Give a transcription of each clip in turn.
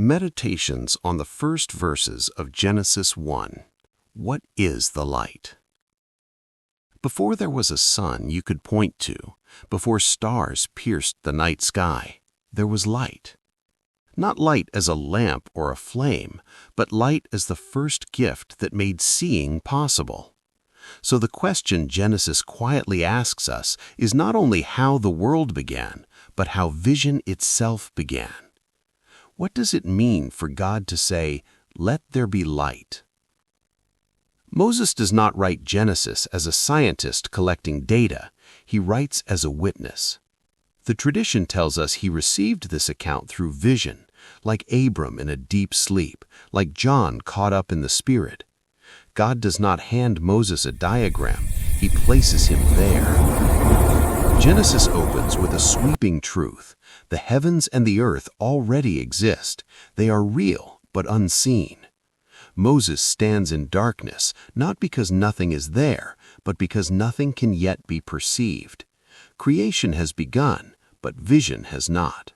Meditations on the first verses of Genesis 1. What is the light? Before there was a sun you could point to, before stars pierced the night sky, there was light. Not light as a lamp or a flame, but light as the first gift that made seeing possible. So the question Genesis quietly asks us is not only how the world began, but how vision itself began. What does it mean for God to say, "Let there be light"? Moses does not write Genesis as a scientist collecting data. He writes as a witness. The tradition tells us he received this account through vision, like Abram in a deep sleep, like John caught up in the Spirit. God does not hand Moses a diagram, he places him there. Genesis opens with a sweeping truth. The heavens and the earth already exist. They are real, but unseen. Moses stands in darkness, not because nothing is there, but because nothing can yet be perceived. Creation has begun, but vision has not.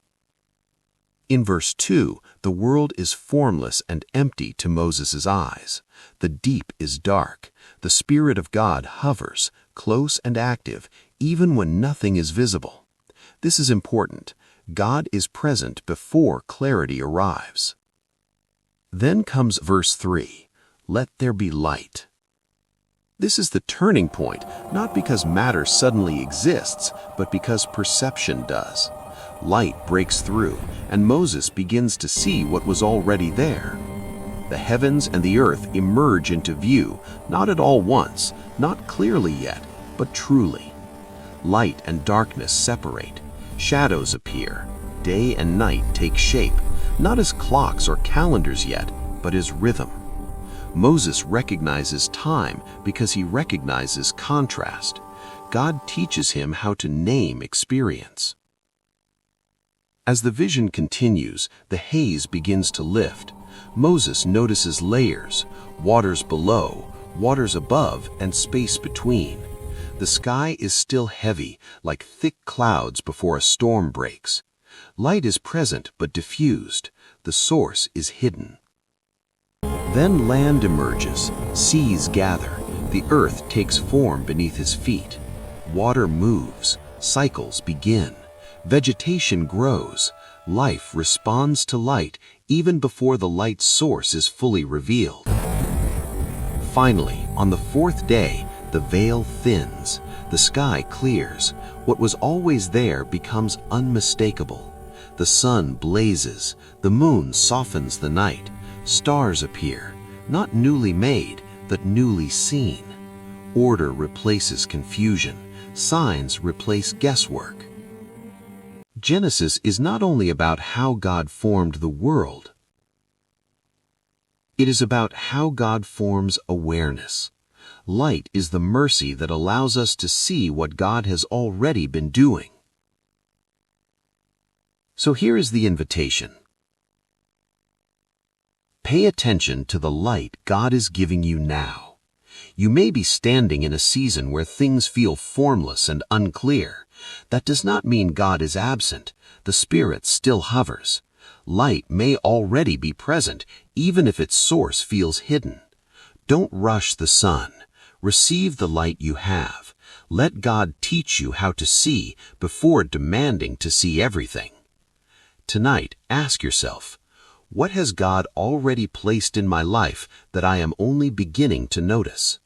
In verse 2, the world is formless and empty to Moses' eyes. The deep is dark. The Spirit of God hovers, close and active, even when nothing is visible. This is important. God is present before clarity arrives. Then comes verse 3, "Let there be light." This is the turning point, not because matter suddenly exists, but because perception does. Light breaks through, and Moses begins to see what was already there. The heavens and the earth emerge into view, not at all once, not clearly yet, but truly. Light and darkness separate. Shadows appear. Day and night take shape, not as clocks or calendars yet, but as rhythm. Moses recognizes time because he recognizes contrast. God teaches him how to name experience. As the vision continues, the haze begins to lift. Moses notices layers, waters below, waters above, and space between. The sky is still heavy, like thick clouds before a storm breaks. Light is present but diffused. The source is hidden. Then land emerges, seas gather, the earth takes form beneath his feet. Water moves, cycles begin, vegetation grows, life responds to light even before the light's source is fully revealed. Finally, on the fourth day, the veil thins, the sky clears. What was always there becomes unmistakable. The sun blazes, the moon softens the night, stars appear, not newly made, but newly seen. Order replaces confusion, signs replace guesswork. Genesis is not only about how God formed the world, it is about how God forms awareness. Light is the mercy that allows us to see what God has already been doing. So here is the invitation. Pay attention to the light God is giving you now. You may be standing in a season where things feel formless and unclear. That does not mean God is absent. The Spirit still hovers. Light may already be present, even if its source feels hidden. Don't rush the sun. Receive the light you have. Let God teach you how to see before demanding to see everything. Tonight, ask yourself, what has God already placed in my life that I am only beginning to notice?